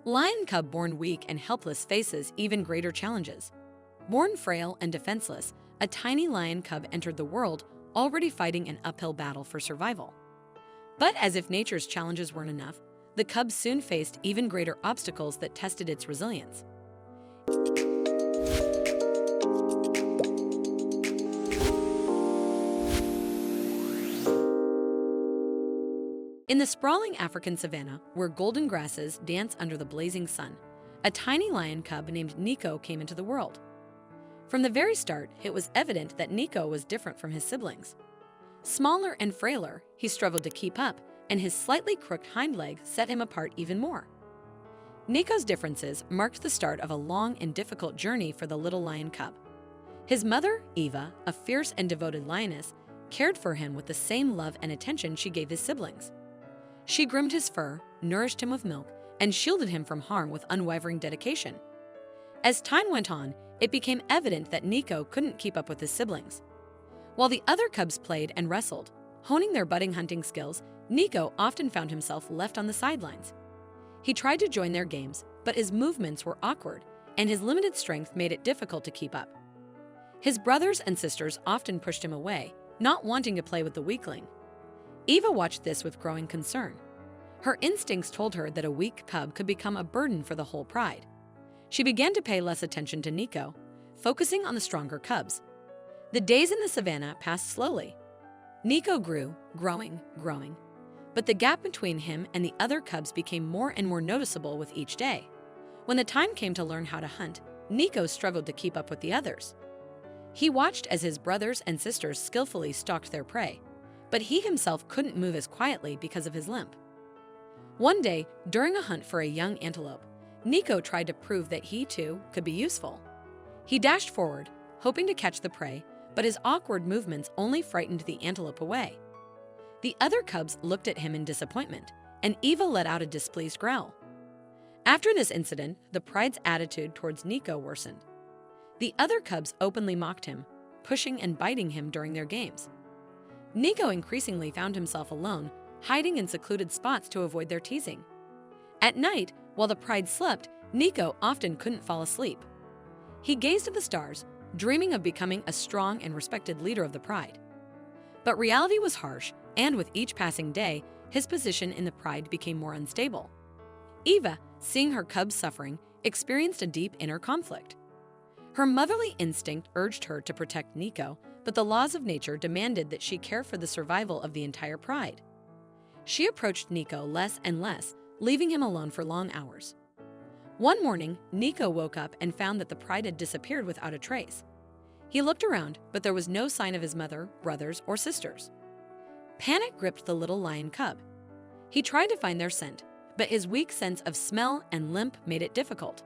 Lion cub born weak and helpless faces even greater challenges. Born frail and defenseless, a tiny lion cub entered the world already fighting an uphill battle for survival. But as if nature's challenges weren't enough, the cub soon faced even greater obstacles that tested its resilience. In the sprawling African savanna, where golden grasses dance under the blazing sun, a tiny lion cub named Nico came into the world. From the very start, it was evident that Nico was different from his siblings. Smaller and frailer, he struggled to keep up, and his slightly crooked hind leg set him apart even more. Nico's differences marked the start of a long and difficult journey for the little lion cub. His mother, Eva, a fierce and devoted lioness, cared for him with the same love and attention she gave his siblings. She groomed his fur, nourished him with milk, and shielded him from harm with unwavering dedication. As time went on, it became evident that Nico couldn't keep up with his siblings. While the other cubs played and wrestled, honing their budding hunting skills, Nico often found himself left on the sidelines. He tried to join their games, but his movements were awkward, and his limited strength made it difficult to keep up. His brothers and sisters often pushed him away, not wanting to play with the weakling. Eva watched this with growing concern. Her instincts told her that a weak cub could become a burden for the whole pride. She began to pay less attention to Nico, focusing on the stronger cubs. The days in the savannah passed slowly. Nico grew, growing, but the gap between him and the other cubs became more and more noticeable with each day. When the time came to learn how to hunt, Nico struggled to keep up with the others. He watched as his brothers and sisters skillfully stalked their prey, but he himself couldn't move as quietly because of his limp. One day, during a hunt for a young antelope, Nico tried to prove that he too could be useful. He dashed forward, hoping to catch the prey, but his awkward movements only frightened the antelope away. The other cubs looked at him in disappointment, and Eva let out a displeased growl. After this incident, the pride's attitude towards Nico worsened. The other cubs openly mocked him, pushing and biting him during their games. Nico increasingly found himself alone, hiding in secluded spots to avoid their teasing. At night, while the pride slept, Nico often couldn't fall asleep. He gazed at the stars, dreaming of becoming a strong and respected leader of the pride. But reality was harsh, and with each passing day, his position in the pride became more unstable. Eva, seeing her cubs suffering, experienced a deep inner conflict. Her motherly instinct urged her to protect Nico, but the laws of nature demanded that she care for the survival of the entire pride. She approached Nico less and less, leaving him alone for long hours. One morning, Nico woke up and found that the pride had disappeared without a trace. He looked around, but there was no sign of his mother, brothers, or sisters. Panic gripped the little lion cub. He tried to find their scent, but his weak sense of smell and limp made it difficult.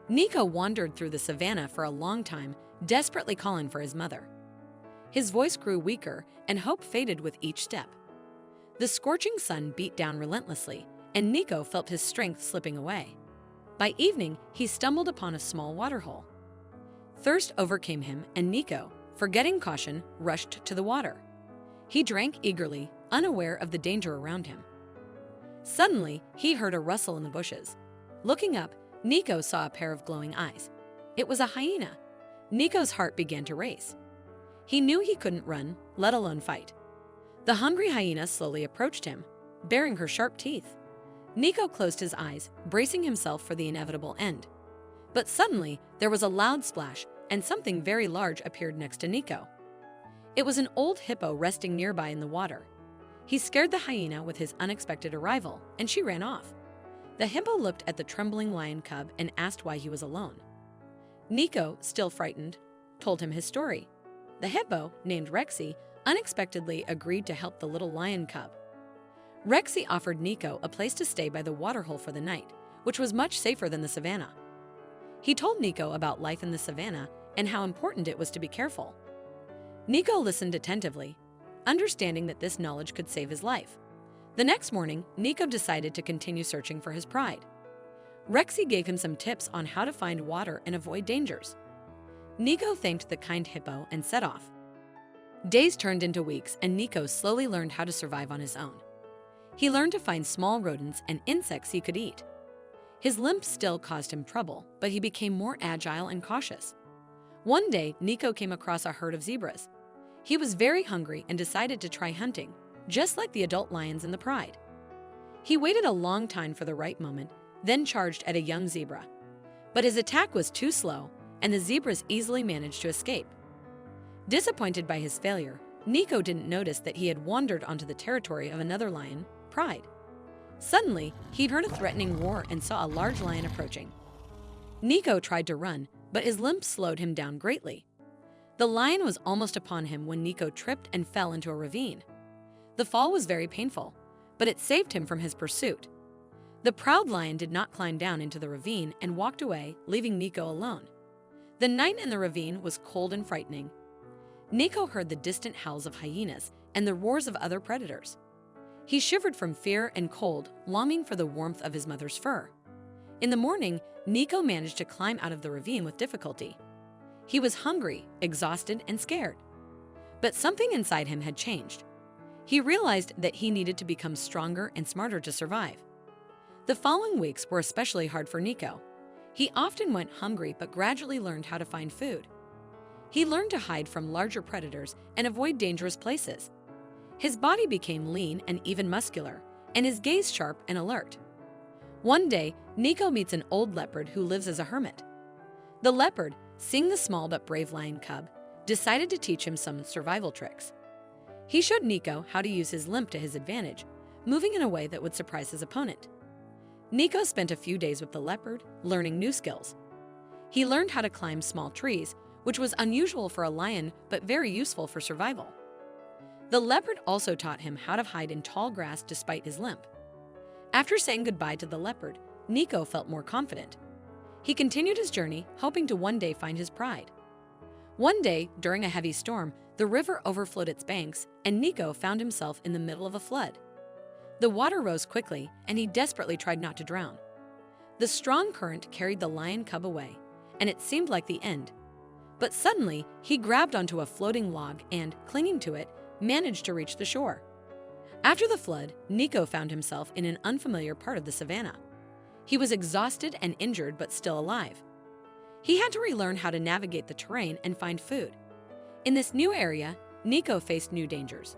Nico wandered through the savannah for a long time, desperately calling for his mother. His voice grew weaker, and hope faded with each step. The scorching sun beat down relentlessly, and Nico felt his strength slipping away. By evening, he stumbled upon a small waterhole. Thirst overcame him, and Nico, forgetting caution, rushed to the water. He drank eagerly, unaware of the danger around him. Suddenly, he heard a rustle in the bushes. Looking up, Nico saw a pair of glowing eyes. It was a hyena. Nico's heart began to race. He knew he couldn't run, let alone fight. The hungry hyena slowly approached him, baring her sharp teeth. Nico closed his eyes, bracing himself for the inevitable end. But suddenly, there was a loud splash, and something very large appeared next to Nico. It was an old hippo resting nearby in the water. He scared the hyena with his unexpected arrival, and she ran off. The hippo looked at the trembling lion cub and asked why he was alone. Nico, still frightened, told him his story. The hippo, named Rexy, unexpectedly agreed to help the little lion cub. Rexy offered Nico a place to stay by the waterhole for the night, which was much safer than the savannah. He told Nico about life in the savannah and how important it was to be careful. Nico listened attentively, understanding that this knowledge could save his life. The next morning, Nico decided to continue searching for his pride. Rexy gave him some tips on how to find water and avoid dangers. Nico thanked the kind hippo and set off. Days turned into weeks, and Nico slowly learned how to survive on his own. He learned to find small rodents and insects he could eat. His limp still caused him trouble, but he became more agile and cautious. One day, Nico came across a herd of zebras. He was very hungry and decided to try hunting, just like the adult lions in the pride. He waited a long time for the right moment, then charged at a young zebra. But his attack was too slow, and the zebras easily managed to escape. Disappointed by his failure, Nico didn't notice that he had wandered onto the territory of another lion, Pride. Suddenly, he heard a threatening roar and saw a large lion approaching. Nico tried to run, but his limp slowed him down greatly. The lion was almost upon him when Nico tripped and fell into a ravine. The fall was very painful, but it saved him from his pursuit. The proud lion did not climb down into the ravine and walked away, leaving Nico alone. The night in the ravine was cold and frightening. Nico heard the distant howls of hyenas and the roars of other predators. He shivered from fear and cold, longing for the warmth of his mother's fur. In the morning, Nico managed to climb out of the ravine with difficulty. He was hungry, exhausted, and scared. But something inside him had changed. He realized that he needed to become stronger and smarter to survive. The following weeks were especially hard for Nico. He often went hungry but gradually learned how to find food. He learned to hide from larger predators and avoid dangerous places. His body became lean and even muscular, and his gaze sharp and alert. One day, Nico meets an old leopard who lives as a hermit. The leopard, seeing the small but brave lion cub, decided to teach him some survival tricks. He showed Nico how to use his limp to his advantage, moving in a way that would surprise his opponent. Nico spent a few days with the leopard, learning new skills. He learned how to climb small trees, which was unusual for a lion but very useful for survival. The leopard also taught him how to hide in tall grass despite his limp. After saying goodbye to the leopard, Nico felt more confident. He continued his journey, hoping to one day find his pride. One day, during a heavy storm, the river overflowed its banks, and Nico found himself in the middle of a flood. The water rose quickly, and he desperately tried not to drown. The strong current carried the lion cub away, and it seemed like the end. But suddenly, he grabbed onto a floating log and, clinging to it, managed to reach the shore. After the flood, Nico found himself in an unfamiliar part of the savannah. He was exhausted and injured but still alive. He had to relearn how to navigate the terrain and find food. In this new area, Nico faced new dangers.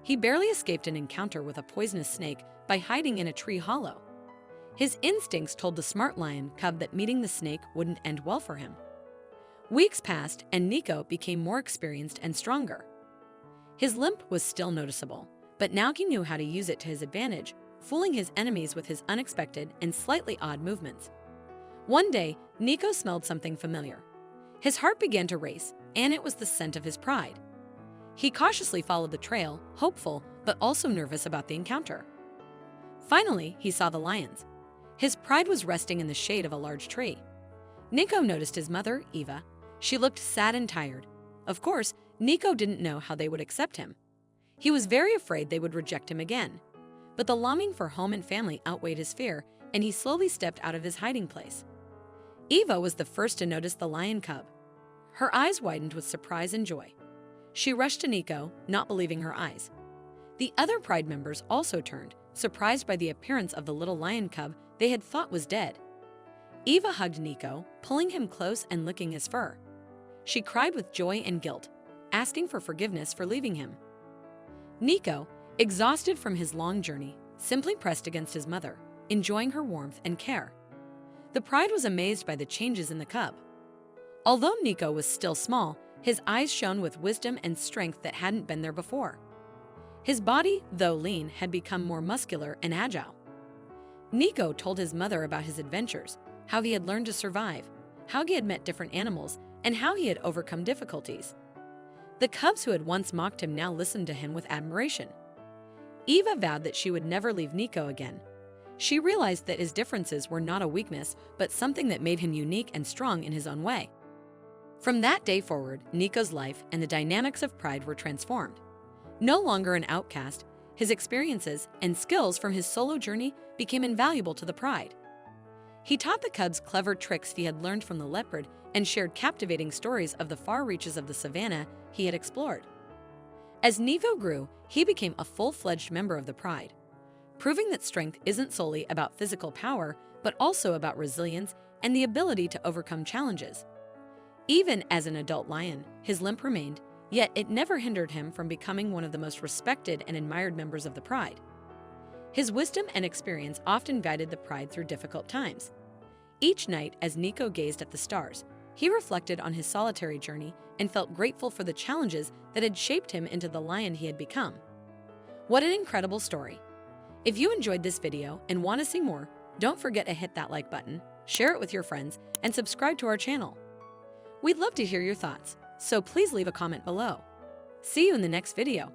He barely escaped an encounter with a poisonous snake by hiding in a tree hollow. His instincts told the smart lion cub that meeting the snake wouldn't end well for him. Weeks passed, and Nico became more experienced and stronger. His limp was still noticeable, but now he knew how to use it to his advantage, fooling his enemies with his unexpected and slightly odd movements. One day, Nico smelled something familiar. His heart began to race, and it was the scent of his pride. He cautiously followed the trail, hopeful but also nervous about the encounter. Finally, he saw the lions. His pride was resting in the shade of a large tree. Nico noticed his mother, Eva. She looked sad and tired. Of course, Nico didn't know how they would accept him. He was very afraid they would reject him again. But the longing for home and family outweighed his fear, and he slowly stepped out of his hiding place. Eva was the first to notice the lion cub. Her eyes widened with surprise and joy. She rushed to Nico, not believing her eyes. The other pride members also turned, surprised by the appearance of the little lion cub they had thought was dead. Eva hugged Nico, pulling him close and licking his fur. She cried with joy and guilt, asking for forgiveness for leaving him. Nico, exhausted from his long journey, simply pressed against his mother, enjoying her warmth and care. The pride was amazed by the changes in the cub. Although Nico was still small, his eyes shone with wisdom and strength that hadn't been there before. His body, though lean, had become more muscular and agile. Nico told his mother about his adventures, how he had learned to survive, how he had met different animals, and how he had overcome difficulties. The cubs who had once mocked him now listened to him with admiration. Eva vowed that she would never leave Nico again. She realized that his differences were not a weakness, but something that made him unique and strong in his own way. From that day forward, Nico's life and the dynamics of pride were transformed. No longer an outcast, his experiences and skills from his solo journey became invaluable to the pride. He taught the cubs clever tricks he had learned from the leopard and shared captivating stories of the far reaches of the savannah he had explored. As Nico grew, he became a full-fledged member of the pride. proving that strength isn't solely about physical power, but also about resilience and the ability to overcome challenges. Even as an adult lion, his limp remained, yet it never hindered him from becoming one of the most respected and admired members of the pride. His wisdom and experience often guided the pride through difficult times. Each night, as Nico gazed at the stars, he reflected on his solitary journey and felt grateful for the challenges that had shaped him into the lion he had become. What an incredible story! If you enjoyed this video and want to see more, don't forget to hit that like button, share it with your friends, and subscribe to our channel. We'd love to hear your thoughts, so please leave a comment below. See you in the next video.